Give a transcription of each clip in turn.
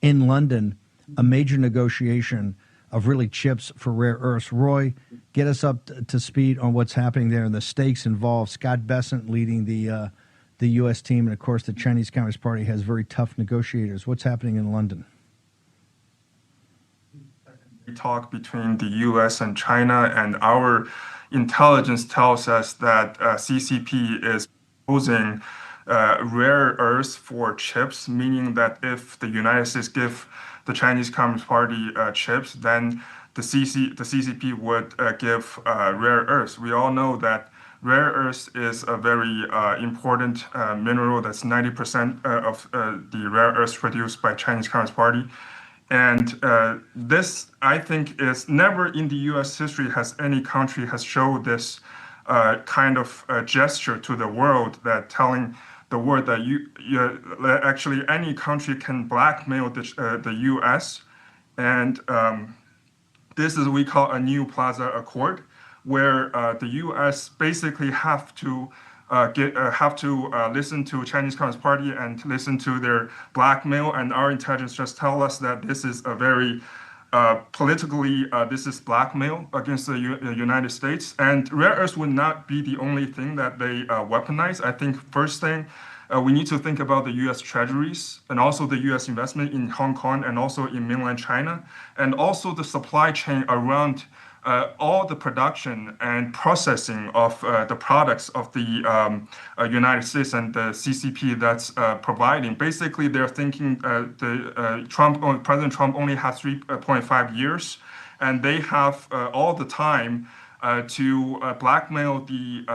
in London a major negotiation of really chips for rare earths. Roy, get us up to speed on what's happening there and the stakes involved. Scott Bessent leading the U.S. team, and of course the Chinese Communist Party has very tough negotiators. What's happening in London? Talk between the U.S. and China, and our intelligence tells us that CCP is proposing rare earths for chips, meaning that if the United States give the Chinese Communist Party chips, then the CCP would give rare earths. We all know that rare earths is a very important mineral. That's 90% of the rare earths produced by Chinese Communist Party. And this, I think, is never in the U.S. history has any country has showed this kind of gesture to the world, that telling the world that actually any country can blackmail the U.S. And this is what we call a New Plaza Accord, where the U.S. basically have to listen to Chinese Communist Party and listen to their blackmail. And our intelligence just tell us that this is a very politically, this is blackmail against the United States. And rare earths would not be the only thing that they weaponize. I think first thing, we need to think about the U.S. treasuries and also the U.S. investment in Hong Kong and also in mainland China, and also the supply chain around all the production and processing of the products of the United States and the CCP that's providing. Basically, they're thinking President Trump only has 3.5 years, and they have all the time to blackmail the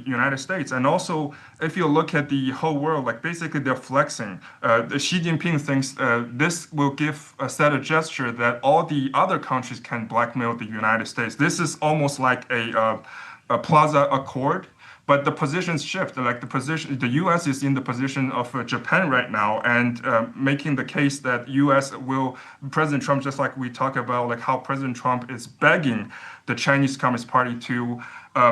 United States. And also, if you look at the whole world, like basically they're flexing. Xi Jinping thinks this will give a set of gesture that all the other countries can blackmail the United States. This is almost like a Plaza Accord. But the positions shift. Like the U.S. is in the position of Japan right now, and making the case that U.S. will, President Trump, just like we talk about, like how President Trump is begging the Chinese Communist Party to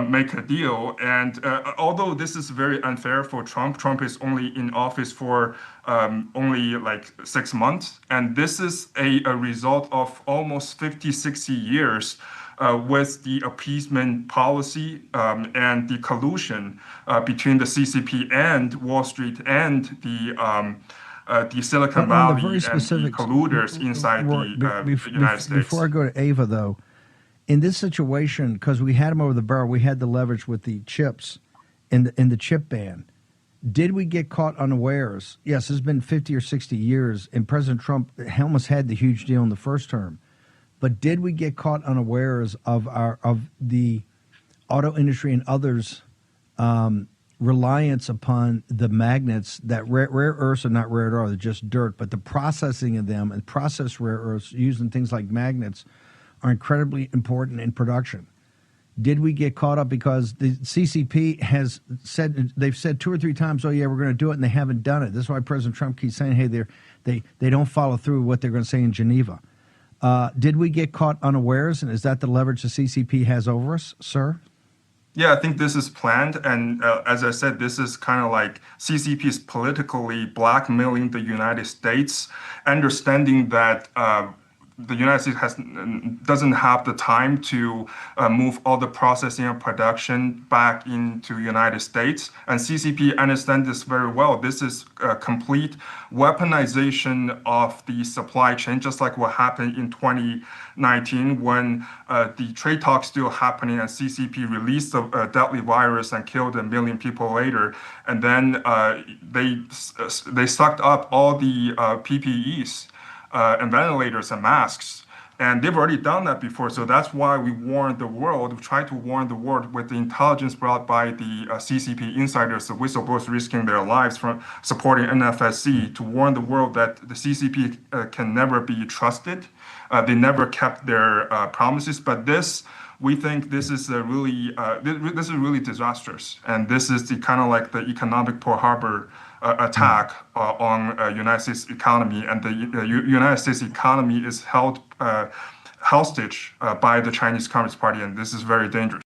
make a deal. And although this is very unfair for Trump, Trump is only in office for only like 6 months, and this is a result of almost 50, 60 years. With the appeasement policy and the collusion between the CCP and Wall Street and the Silicon Valley and the colluders inside the United States. Before I go to Ava, though, in this situation, because we had them over the barrel, we had the leverage with the chips in the chip ban. Did we get caught unawares? Yes, it's been 50 or 60 years, and President Trump almost had the huge deal in the first term. But did we get caught unawares of the auto industry and others' reliance upon the magnets that rare earths are not rare at all, they're just dirt, but the processing of them and processed rare earths using things like magnets are incredibly important in production. Did we get caught up because the CCP has said, they've said 2 or 3 times, oh yeah, we're going to do it, and they haven't done it. That's why President Trump keeps saying, hey, they don't follow through with what they're going to say in Geneva. Did we get caught unawares, and is that the leverage the CCP has over us, sir? Yeah, I think this is planned, and as I said, this is kind of like CCP is politically blackmailing the United States, understanding that the United States doesn't have the time to move all the processing and production back into United States. And CCP understands this very well. This is a complete weaponization of the supply chain, just like what happened in 2019 when the trade talks still happening and CCP released a deadly virus and killed 1 million people later. And then they sucked up all the PPEs. And ventilators and masks. And they've already done that before. So that's why we warned the world, we tried to warn the world with the intelligence brought by the CCP insiders, the whistleblowers risking their lives from supporting Nfsc, to warn the world that the CCP can never be trusted. They never kept their promises. But we think this is really disastrous. And this is the kind of like the economic Pearl Harbor attack on United States economy, and the United States economy is held hostage by the Chinese Communist Party, and this is very dangerous.